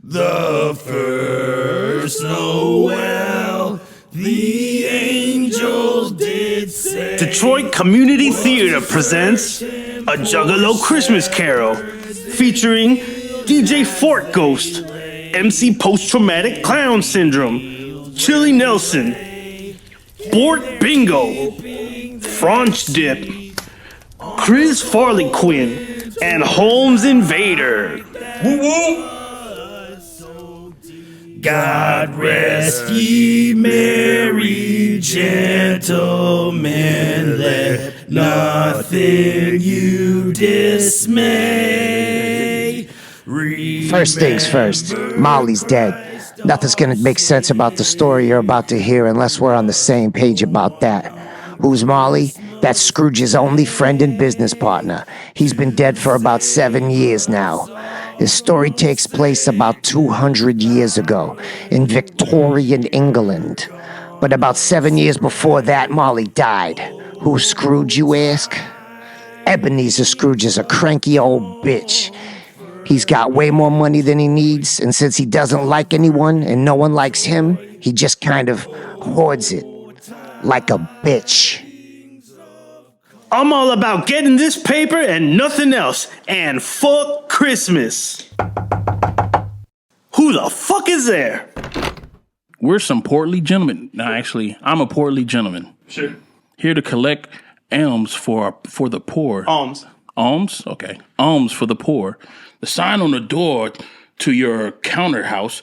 The first Noel, the angels did say. Detroit Community Theater presents a Juggalo Christmas Carol featuring DJ Fort Ghost, MC Post-Traumatic Clown Syndrome, Chili Nelson, Bort Bingo, Franch Dip, Chris Farley Quinn, and Holmes Invader. Woo-woo. God rest ye merry gentlemen, let nothing you dismay. First things first, Marley's dead. Nothing's gonna make sense about the story you're about to hear unless we're on the same page about that. Who's Marley? That's Scrooge's only friend and business partner. He's been dead for about 7 years now. His story takes place about 200 years ago in Victorian England. But about 7 years before that, Marley died. Who's Scrooge, you ask? Ebenezer Scrooge is a cranky old bitch. He's got way more money than he needs, and since he doesn't like anyone and no one likes him, he just kind of hoards it like a bitch. I'm all about getting this paper and nothing else, and fuck Christmas. Who the fuck is there? We're some portly gentlemen. No, actually, I'm a portly gentleman. Sure. Here to collect alms for the poor. Alms. Alms? Okay. Alms for the poor. The sign on the door to your counting house,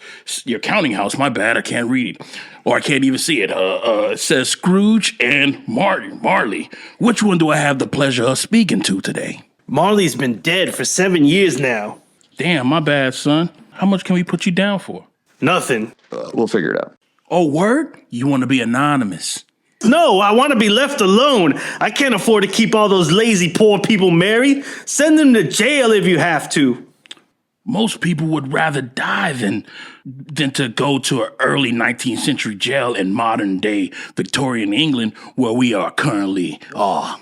my bad, I can't read it. Or I can't even see it. It says Scrooge and Marley. Which one do I have the pleasure of speaking to today? Marley's been dead for 7 years now. Damn, my bad, son. How much can we put you down for? Nothing. We'll figure it out. Oh, word? You want to be anonymous? No, I want to be left alone. I can't afford to keep all those lazy poor people married. Send them to jail if you have to. Most people would rather die than to go to an early 19th century jail in modern day Victorian England where we are currently. Well,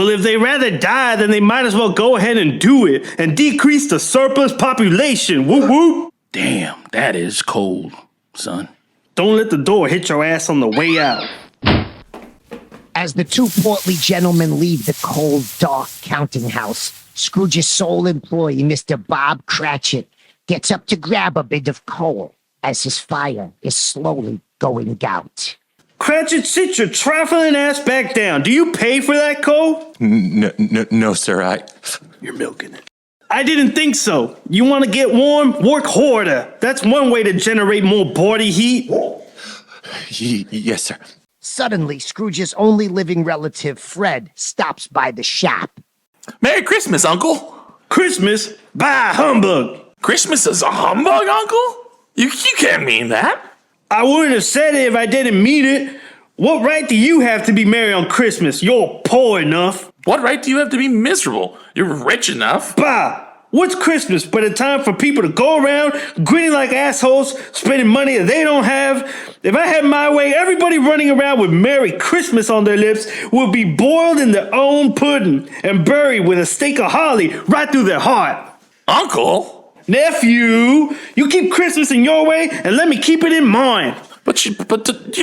if they rather die, then they might as well go ahead and do it and decrease the surplus population. Whoop whoop. Damn, that is cold, son. Don't let the door hit your ass on the way out. As the two portly gentlemen leave the cold, dark counting house, Scrooge's sole employee, Mr. Bob Cratchit, gets up to grab a bit of coal as his fire is slowly going out. Cratchit, sit your trifling ass back down. Do you pay for that coal? No, sir, You're milking it. I didn't think so. You want to get warm? Work harder. That's one way to generate more body heat. Yes, sir. Suddenly, Scrooge's only living relative, Fred, stops by the shop. Merry Christmas, Uncle. Christmas? Bah, humbug. Christmas is a humbug, Uncle? You can't mean that. I wouldn't have said it if I didn't mean it. What right do you have to be merry on Christmas? You're poor enough. What right do you have to be miserable? You're rich enough. Bah! What's Christmas but a time for people to go around grinning like assholes, spending money that they don't have? If I had my way, everybody running around with Merry Christmas on their lips would be boiled in their own pudding and buried with a stake of holly right through their heart. Uncle? Nephew, you keep Christmas in your way and let me keep it in mine. But you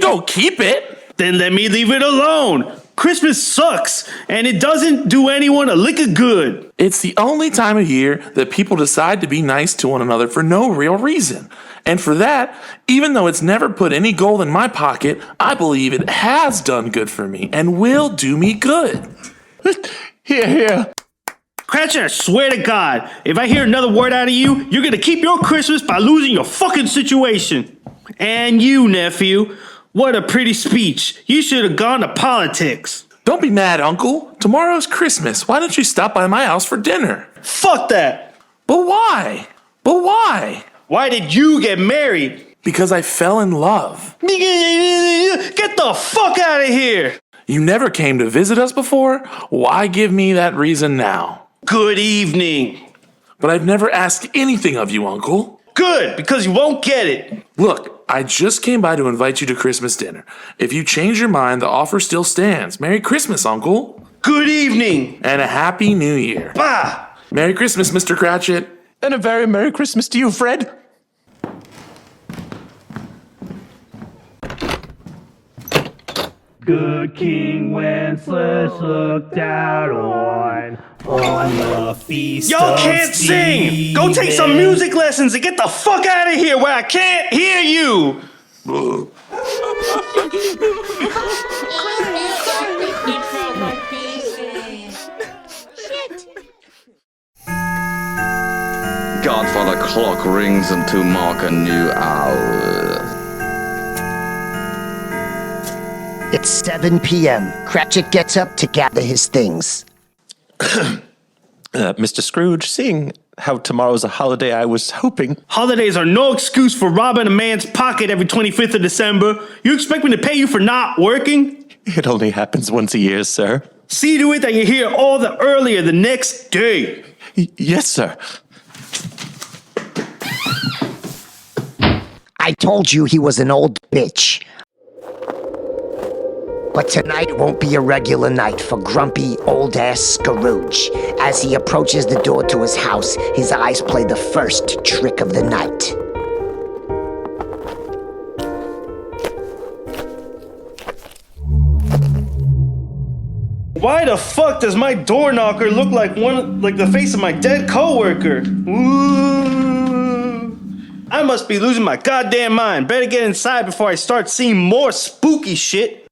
don't keep it. Then let me leave it alone. Christmas sucks, and it doesn't do anyone a lick of good. It's the only time of year that people decide to be nice to one another for no real reason. And for that, even though it's never put any gold in my pocket, I believe it has done good for me and will do me good. Here. Cratchit, I swear to God, if I hear another word out of you, you're gonna keep your Christmas by losing your fucking situation. And you, nephew. What a pretty speech. You should have gone to politics. Don't be mad, Uncle. Tomorrow's Christmas. Why don't you stop by my house for dinner? Fuck that. But why? Why did you get married? Because I fell in love. Get the fuck out of here. You never came to visit us before? Why give me that reason now? Good evening. But I've never asked anything of you, Uncle. Good, because you won't get it. Look, I just came by to invite you to Christmas dinner. If you change your mind, the offer still stands. Merry Christmas, Uncle. Good evening. And a Happy New Year. Bah! Merry Christmas, Mr. Cratchit. And a very Merry Christmas to you, Fred. Good King Wenceslas looked out on the feast. Y'all of can't sing! Go take some Stephen. music lessons and get the fuck out of here where I can't hear you! Godfather clock rings and to mark a new hour. It's 7 p.m. Cratchit gets up to gather his things. Mr. Scrooge, seeing how tomorrow's a holiday, I was hoping... Holidays are no excuse for robbing a man's pocket every 25th of December. You expect me to pay you for not working? It only happens once a year, sir. See to it that you're here all the earlier the next day. Yes, sir. I told you he was an old bitch. But tonight won't be a regular night for grumpy old-ass Scrooge. As he approaches the door to his house, his eyes play the first trick of the night. Why the fuck does my door knocker look like the face of my dead coworker? Ooh. I must be losing my goddamn mind. Better get inside before I start seeing more spooky shit.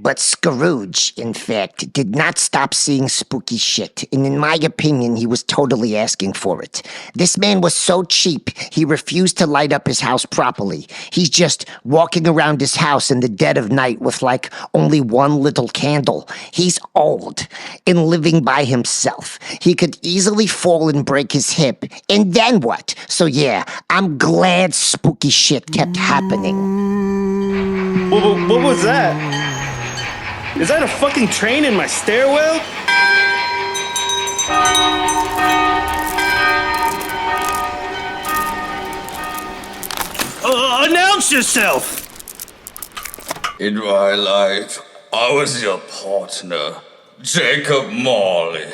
But Scrooge, in fact, did not stop seeing spooky shit, and in my opinion, he was totally asking for it. This man was so cheap, he refused to light up his house properly. He's just walking around his house in the dead of night with like only one little candle. He's old and living by himself. He could easily fall and break his hip, and then what? So yeah, I'm glad spooky shit kept happening. What was that? Is that a fucking train in my stairwell? Announce yourself! In my life, I was your partner, Jacob Marley.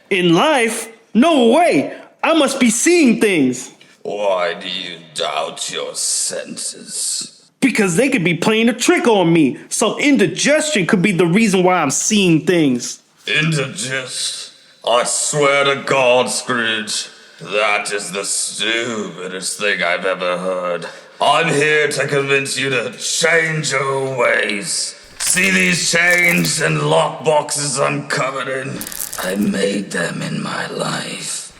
In life? No way! I must be seeing things! Why do you doubt your senses? Because they could be playing a trick on me. Some indigestion could be the reason why I'm seeing things. Indigest? I swear to God, Scrooge, that is the stupidest thing I've ever heard. I'm here to convince you to change your ways. See these chains and lockboxes I'm covered in? I made them in my life.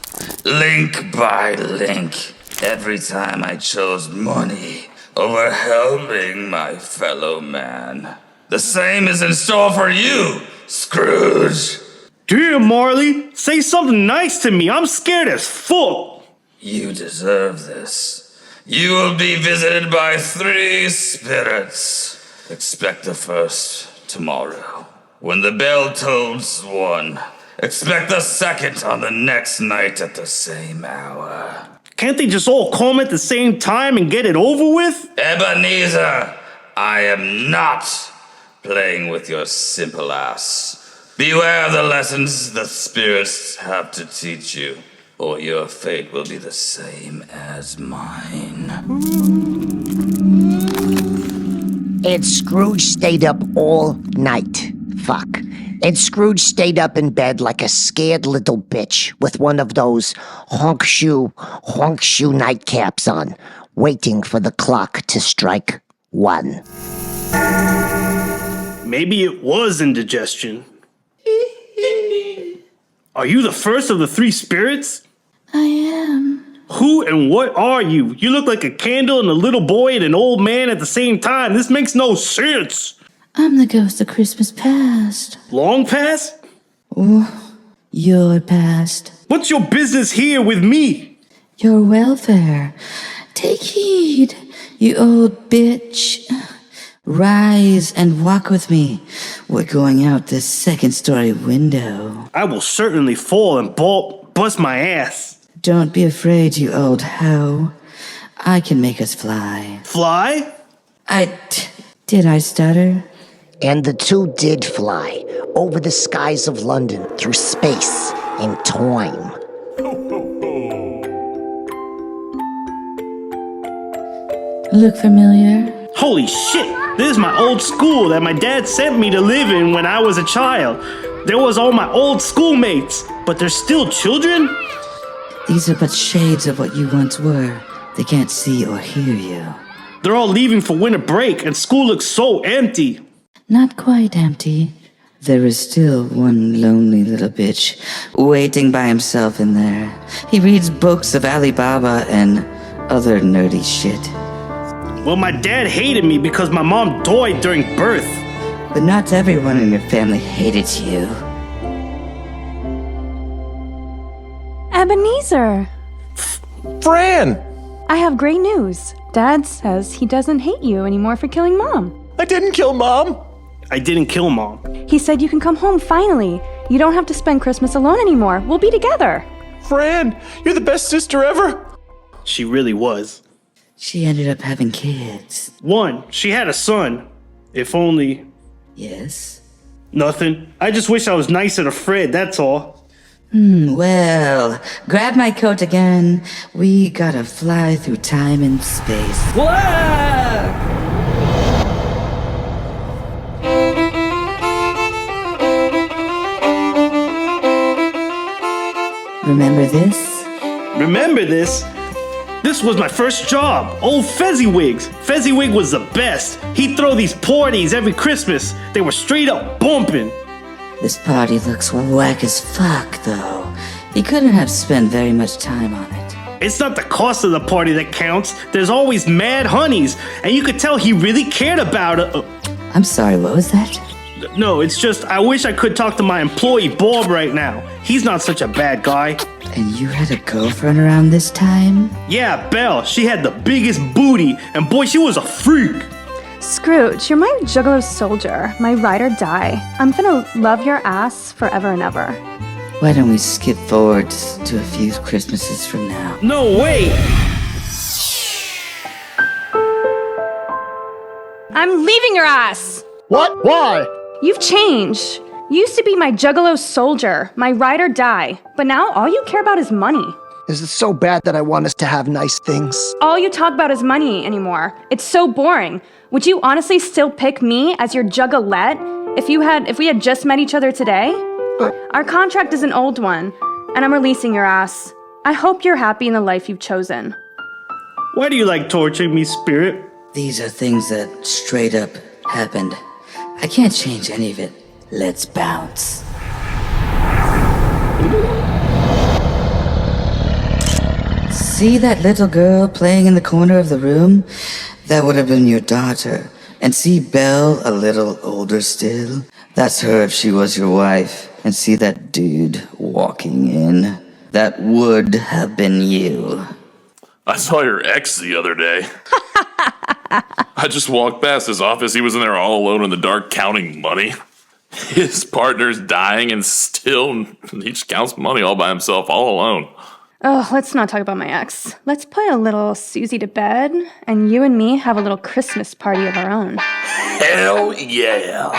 Link by link. Every time I chose money over helping my fellow man. The same is in store for you, Scrooge. Dear Marley, say something nice to me. I'm scared as fuck. You deserve this. You will be visited by 3 spirits. Expect the first tomorrow. When the bell tolls 1, expect the second on the next night at the same hour. Can't they just all come at the same time and get it over with? Ebenezer, I am not playing with your simple ass. Beware of the lessons the spirits have to teach you, or your fate will be the same as mine. And Scrooge stayed up all night. Fuck. And Scrooge stayed up in bed like a scared little bitch with one of those honk shoe nightcaps on, waiting for the clock to strike 1. Maybe it was indigestion. Are you the first of the 3 spirits? I am. Who and what are you? You look like a candle and a little boy and an old man at the same time. This makes no sense. I'm the ghost of Christmas past. Long past? Your past. What's your business here with me? Your welfare. Take heed, you old bitch. Rise and walk with me. We're going out this 2nd-story window. I will certainly fall and bust my ass. Don't be afraid, you old hoe. I can make us fly. Fly? Did I stutter? And the 2 did fly over the skies of London through space and time. Look familiar? Holy shit! This is my old school that my dad sent me to live in when I was a child. There was all my old schoolmates, but they're still children? These are but shades of what you once were. They can't see or hear you. They're all leaving for winter break, and school looks so empty. Not quite empty. There is still one lonely little bitch waiting by himself in there. He reads books of Alibaba and other nerdy shit. Well, my dad hated me because my mom died during birth. But not everyone in your family hated you. Ebenezer! Fran! I have great news. Dad says he doesn't hate you anymore for killing Mom. I didn't kill Mom. I didn't kill Mom. He said you can come home finally. You don't have to spend Christmas alone anymore. We'll be together. Fran, you're the best sister ever. She really was. She ended up having kids. One, she had a son. If only... Yes? Nothing. I just wish I was nicer to Fred, that's all. Well, grab my coat again. We gotta fly through time and space. Remember this? Remember this? This was my first job. Old Fezziwigs. Fezziwig was the best. He'd throw these parties every Christmas. They were straight up bumping. This party looks whack as fuck, though. He couldn't have spent very much time on it. It's not the cost of the party that counts. There's always mad honeys, and you could tell he really cared about it. I'm sorry, what was that? No, it's just I wish I could talk to my employee Bob right now. He's not such a bad guy. And you had a girlfriend around this time? Yeah, Belle. She had the biggest booty, and boy, she was a freak. Scrooge, you're my Juggalo soldier, my ride or die. I'm gonna love your ass forever and ever. Why don't we skip forward to a few Christmases from now? No, wait! I'm leaving your ass! What? Why? You've changed. You used to be my Juggalo soldier, my ride or die, but now all you care about is money. Is it so bad that I want us to have nice things? All you talk about is money anymore. It's so boring. Would you honestly still pick me as your juggalette if we had just met each other today? Our contract is an old one, and I'm releasing your ass. I hope you're happy in the life you've chosen. Why do you like torturing me, Spirit? These are things that straight up happened. I can't change any of it. Let's bounce. See that little girl playing in the corner of the room? That would have been your daughter. And see Belle, a little older still? That's her if she was your wife. And see that dude walking in? That would have been you. I saw your ex the other day. I just walked past his office. He was in there all alone in the dark counting money. His partner's dying and still he just counts money all by himself, all alone. Oh, let's not talk about my ex. Let's put a little Susie to bed, and you and me have a little Christmas party of our own. Hell yeah.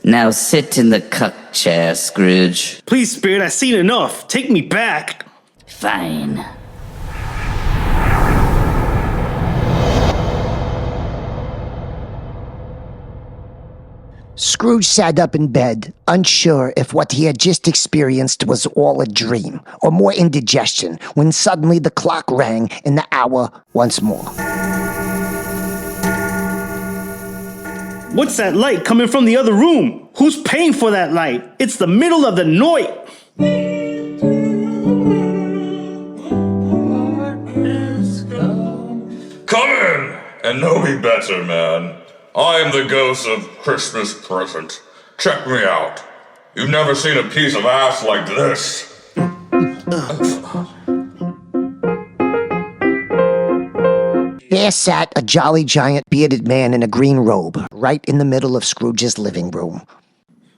Now sit in the cuck chair, Scrooge. Please, Spirit, I've seen enough. Take me back. Fine. Scrooge sat up in bed, unsure if what he had just experienced was all a dream, or more indigestion, when suddenly the clock rang in the hour once more. What's that light coming from the other room? Who's paying for that light? It's the middle of the night. Come in and know me better, man. I am the ghost of Christmas present. Check me out. You've never seen a piece of ass like this. There sat a jolly giant bearded man in a green robe, right in the middle of Scrooge's living room.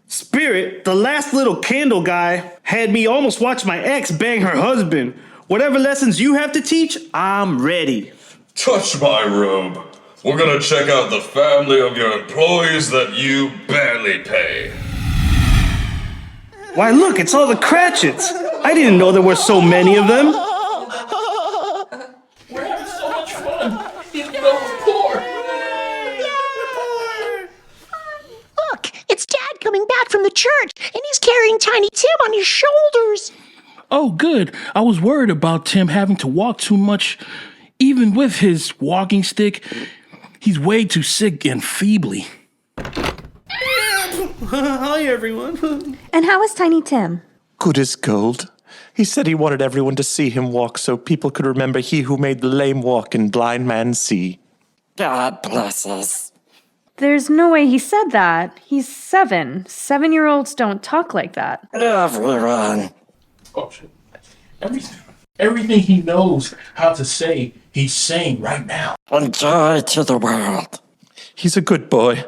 Spirit, the last little candle guy, had me almost watch my ex bang her husband. Whatever lessons you have to teach, I'm ready. Touch my robe. We're gonna check out the family of your employees that you barely pay. Why, look, it's all the Cratchits. I didn't know there were so many of them. And he's carrying Tiny Tim on his shoulders. Oh, good. I was worried about Tim having to walk too much. Even with his walking stick, he's way too sick and feebly. Hi, everyone. And how is Tiny Tim? Good as gold. He said he wanted everyone to see him walk so people could remember he who made the lame walk and blind man see. God bless us. There's no way he said that. He's 7. 7-year-olds don't talk like that. Everyone. Oh, shit. Everything he knows how to say, he's saying right now. And joy to the world. He's a good boy.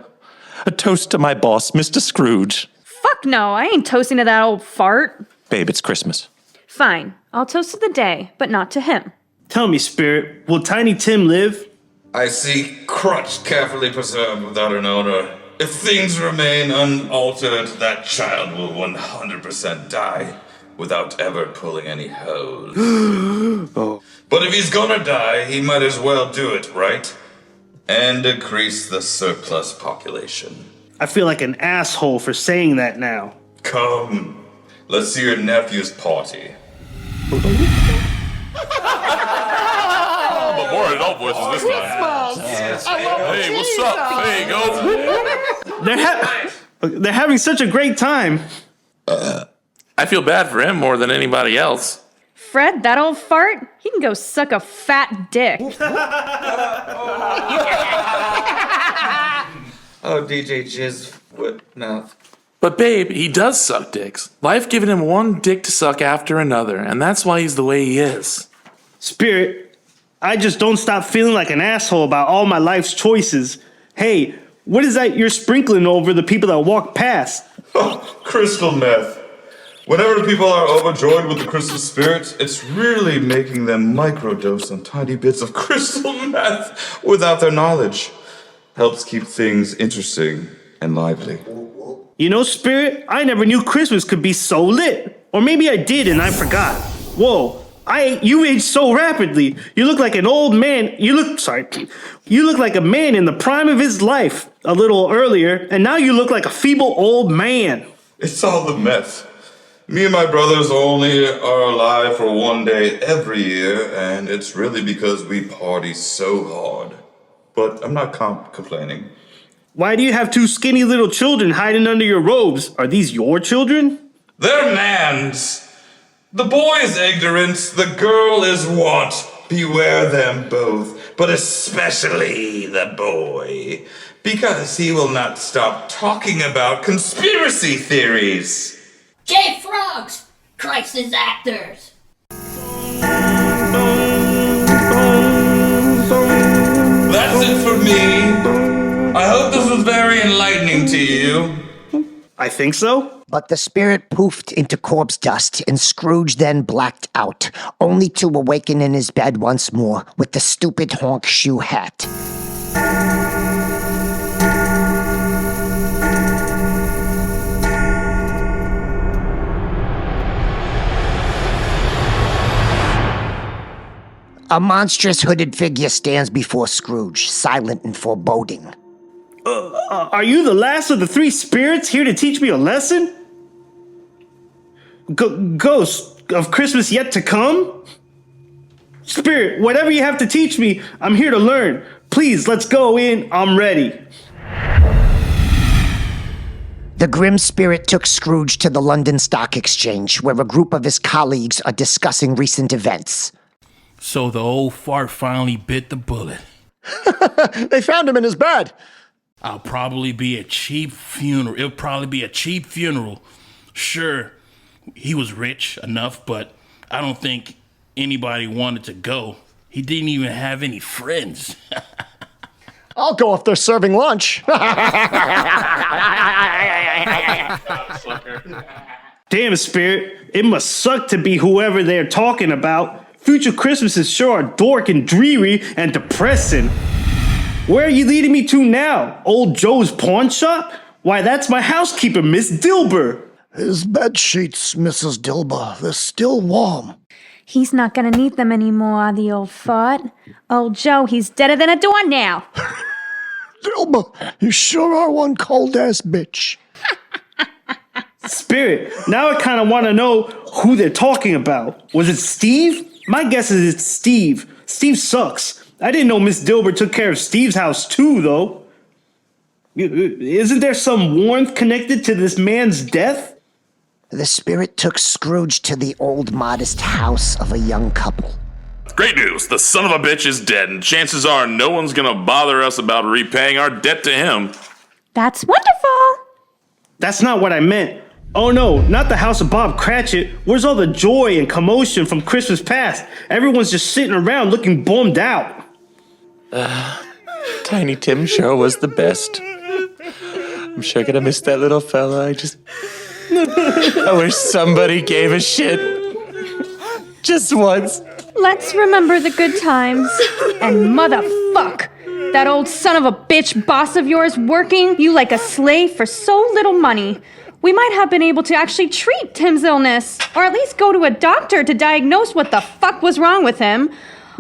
A toast to my boss, Mr. Scrooge. Fuck no, I ain't toasting to that old fart. Babe, it's Christmas. Fine, I'll toast to the day, but not to him. Tell me, Spirit, will Tiny Tim live? I see crutch carefully preserved without an owner. If things remain unaltered, that child will 100% die without ever pulling any hose. Oh. But if he's gonna die, he might as well do it, right? And decrease the surplus population. I feel like an asshole for saying that now. Come, let's see your nephew's party. But more adult voices this time. Hey, what's up, Faygo? They're having such a great time. I feel bad for him more than anybody else. Fred, that old fart, he can go suck a fat dick. Oh, DJ Jizz, what mouth? But babe, he does suck dicks. Life giving him one dick to suck after another, and that's why he's the way he is. Spirit, I just don't stop feeling like an asshole about all my life's choices. Hey, what is that you're sprinkling over the people that walk past? Oh, crystal meth. Whenever people are overjoyed with the crystal spirit, it's really making them microdose on tiny bits of crystal meth without their knowledge. Helps keep things interesting and lively. You know, Spirit, I never knew Christmas could be so lit. Or maybe I did and I forgot. Whoa, you aged so rapidly. You look like an old man. You look like a man in the prime of his life a little earlier, and now you look like a feeble old man. It's all the meth. Me and my brothers only are alive for one day every year, and it's really because we party so hard. But I'm not complaining. Why do you have 2 skinny little children hiding under your robes? Are these your children? They're man's. The boy is ignorant, the girl is what? Beware them both, but especially the boy, because he will not stop talking about conspiracy theories. J Frogs, Christ's actors. That's it for me. I hope this was very enlightening to you. I think so. But the spirit poofed into corpse dust, and Scrooge then blacked out, only to awaken in his bed once more with the stupid honk shoe hat. A monstrous hooded figure stands before Scrooge, silent and foreboding. Are you the last of the 3 spirits here to teach me a lesson? Ghost of Christmas yet to come? Spirit, whatever you have to teach me, I'm here to learn. Please, let's go in. I'm ready. The grim spirit took Scrooge to the London Stock Exchange, where a group of his colleagues are discussing recent events. So the old fart finally bit the bullet. They found him in his bed. It'll probably be a cheap funeral. Sure, he was rich enough, but I don't think anybody wanted to go. He didn't even have any friends. I'll go if they're serving lunch. Damn, Spirit, it must suck to be whoever they're talking about. Future Christmases sure are dark and dreary and depressing. Where are you leading me to now? Old Joe's pawn shop? Why, that's my housekeeper, Miss Dilber. His bed sheets, Mrs. Dilber, they're still warm. He's not gonna need them anymore, the old fart. Old Joe, he's deader than a door now. Dilber, you sure are one cold-ass bitch. Spirit, now I kind of want to know who they're talking about. Was it Steve? My guess is it's Steve. Steve sucks. I didn't know Miss Dilbert took care of Steve's house too, though. Isn't there some warmth connected to this man's death? The spirit took Scrooge to the old modest house of a young couple. Great news. The son of a bitch is dead, and chances are no one's gonna bother us about repaying our debt to him. That's wonderful. That's not what I meant. Oh no, not the house of Bob Cratchit. Where's all the joy and commotion from Christmas past? Everyone's just sitting around looking bummed out. Tiny Tim sure was the best. I'm sure gonna miss that little fella. I wish somebody gave a shit. Just once. Let's remember the good times. And motherfuck, that old son of a bitch boss of yours working you like a slave for so little money. We might have been able to actually treat Tim's illness, or at least go to a doctor to diagnose what the fuck was wrong with him.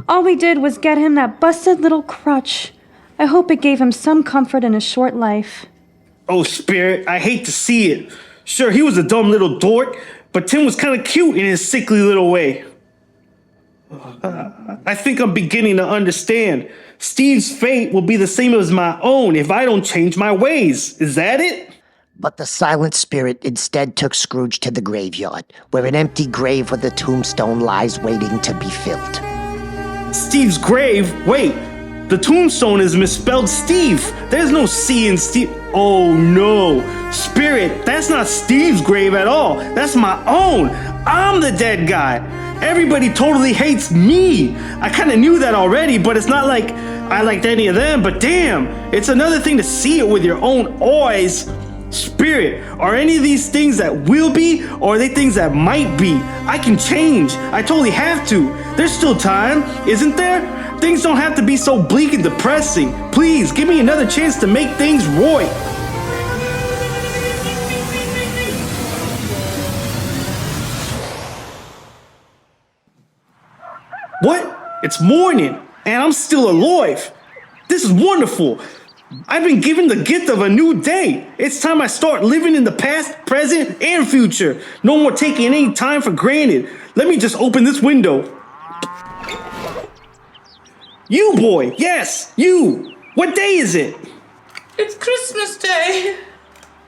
All we did was get him that busted little crutch. I hope it gave him some comfort in his short life. Oh, Spirit, I hate to see it. Sure, he was a dumb little dork, but Tim was kind of cute in his sickly little way. I think I'm beginning to understand. Steve's fate will be the same as my own if I don't change my ways. Is that it? But the silent spirit instead took Scrooge to the graveyard, where an empty grave with a tombstone lies waiting to be filled. Steve's grave? Wait, the tombstone is misspelled Steve. There's no C in Steve. Oh no, Spirit, that's not Steve's grave at all. That's my own. I'm the dead guy. Everybody totally hates me. I kind of knew that already, but it's not like I liked any of them, but damn, it's another thing to see it with your own eyes. Spirit, are any of these things that will be, or are they things that might be? I can change. I totally have to. There's still time, isn't there? Things don't have to be so bleak and depressing. Please, give me another chance to make things right. What? It's morning, and I'm still alive. This is wonderful. I've been given the gift of a new day. It's time I start living in the past, present, and future. No more taking any time for granted. Let me just open this window. You boy, yes, you. What day is it? It's Christmas Day,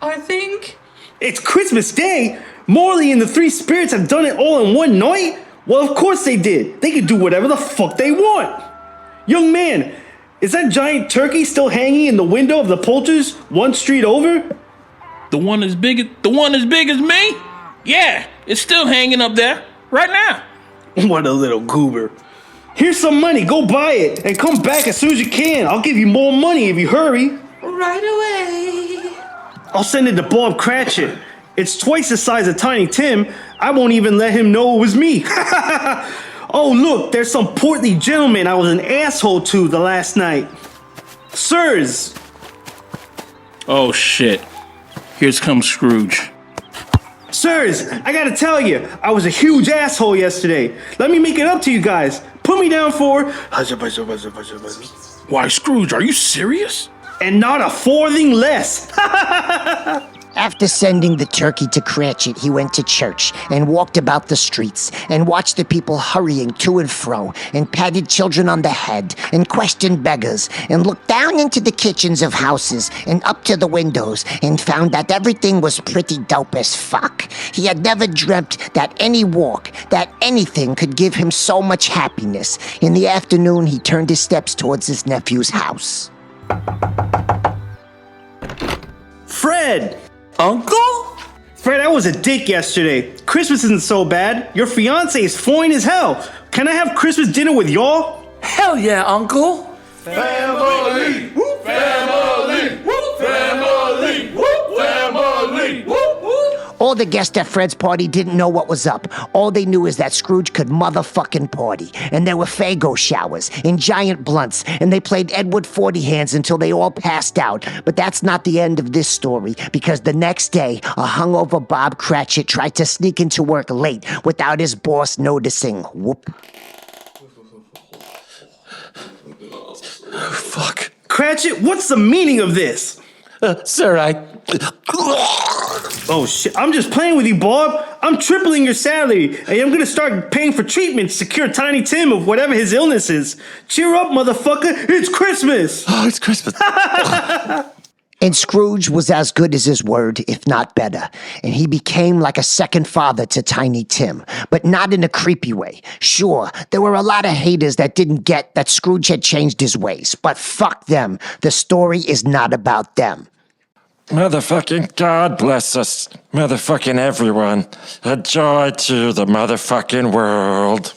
I think. It's Christmas Day? Marley and the three spirits have done it all in one night? Well, of course they did. They can do whatever the fuck they want. Young man, is that giant turkey still hanging in the window of the Poulter's one street over? The one as big as me? Yeah, it's still hanging up there right now. What a little goober. Here's some money, go buy it, and come back as soon as you can. I'll give you more money if you hurry. Right away. I'll send it to Bob Cratchit. It's twice the size of Tiny Tim. I won't even let him know it was me. Oh, look, there's some portly gentleman I was an asshole to the last night. Sirs. Oh, shit. Here comes Scrooge. Sirs, I gotta tell you, I was a huge asshole yesterday. Let me make it up to you guys. Put me down for... Why, Scrooge, are you serious? And not a farthing less. After sending the turkey to Cratchit, he went to church and walked about the streets and watched the people hurrying to and fro and patted children on the head and questioned beggars and looked down into the kitchens of houses and up to the windows and found that everything was pretty dope as fuck. He had never dreamt that any walk, that anything could give him so much happiness. In the afternoon, he turned his steps towards his nephew's house. Fred! Uncle? Fred, I was a dick yesterday. Christmas isn't so bad. Your fiance is fine as hell. Can I have Christmas dinner with y'all? Hell yeah, Uncle. Family! Whoop! Family! Whoop! Family! Whoop! Family! Whoop! All the guests at Fred's party didn't know what was up. All they knew is that Scrooge could motherfucking party. And there were Faygo showers and giant blunts. And they played Edward 40 hands until they all passed out. But that's not the end of this story. Because the next day, a hungover Bob Cratchit tried to sneak into work late without his boss noticing. Whoop. Fuck. Cratchit, what's the meaning of this? Sir, Oh shit, I'm just playing with you, Bob. I'm tripling your salary, and I'm gonna start paying for treatments to cure Tiny Tim of whatever his illness is. Cheer up, motherfucker, it's Christmas! Oh, it's Christmas. And Scrooge was as good as his word, if not better, and he became like a second father to Tiny Tim, but not in a creepy way. Sure, there were a lot of haters that didn't get that Scrooge had changed his ways, but fuck them. The story is not about them. Motherfucking God bless us. Motherfucking everyone. A joy to the motherfucking world.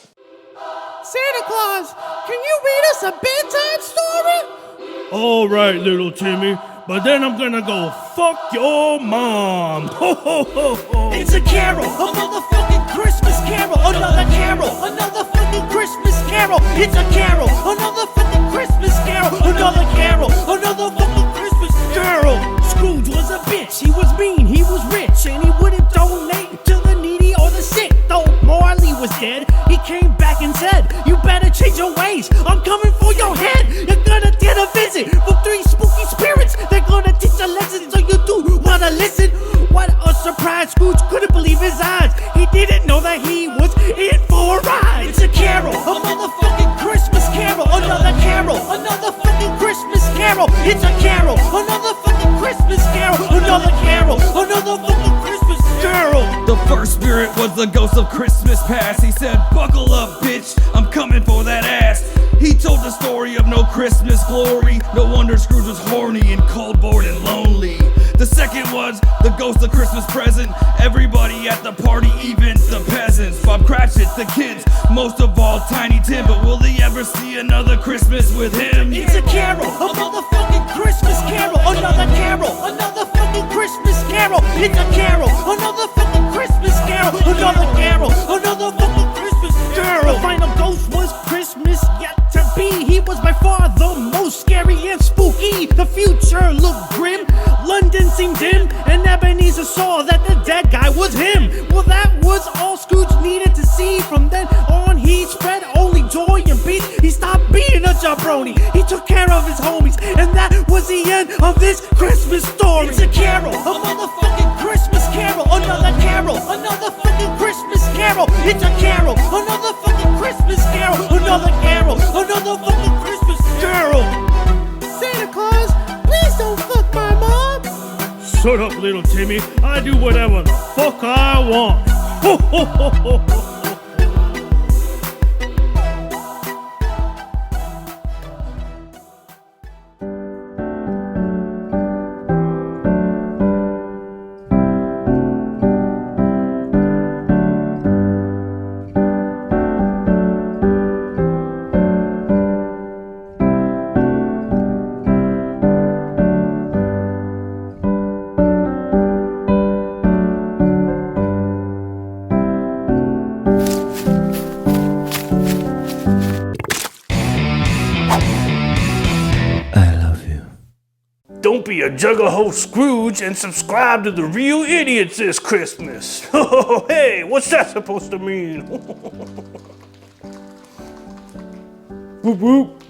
Santa Claus, can you read us a bedtime story? All right, little Timmy, but then I'm gonna go fuck your mom. Ho, ho, ho, ho. It's a carol, a motherfucking Christmas carol. Another carol, another fucking Christmas carol. It's a carol, another fucking Christmas carol. Another carol, another fucking Christmas carol. Scrooge was a bitch, he was mean, he was rich, and he wouldn't donate to the needy or the sick. Though Marley was dead, he came back and said, you better change your ways, I'm coming for your head. You're gonna get a visit from 3 spooky spirits. They're gonna teach a lesson, so you do wanna listen. What a surprise, Scrooge couldn't believe his eyes. He didn't know that he was in for a ride. It's a carol, a motherfucking Christmas carol. Another carol, another fucking Christmas carol. It's a carol, another fucking Christmas carol. Another carol, another fucking Christmas carol. The first spirit was the ghost of Christmas past. He said, buckle up, bitch, I'm coming for that ass. He told the story of no Christmas glory. No wonder Scrooge was horny and cold, bored, and lonely. The second was the ghost of Christmas present. Everybody at the party, even the peasants. Bob Cratchit, the kids, most of all Tiny Tim. But will they ever see another Christmas with him? It's a carol, a motherfucking Christmas carol. Another carol, another fucking Christmas carol. It's a carol, another fucking Christmas carol. Another carol, another fucking Christmas carol. The final ghost was Christmas yet to be. He was by far the most scary and spooky. The future looked grim, London seemed dim, and Ebenezer saw that the dead guy was him. Well, that was all Scrooge needed to see. From then on, he spread only joy and peace. He stopped being a jabroni. He took care of his homies, and that was the end of this Christmas story. It's a carol, a motherfucking Christmas carol. Another carol, another fucking Christmas carol. It's a carol, another fucking Christmas carol. Another carol, another fucking Christmas carol. Santa Claus, please don't fuck my mom. Shut up, little Timmy. I do whatever the fuck I want. Ho, ho, ho, ho, ho. Don't be a Juggalo Scrooge and subscribe to The Real Idiots this Christmas. Hey, what's that supposed to mean? Whoop whoop.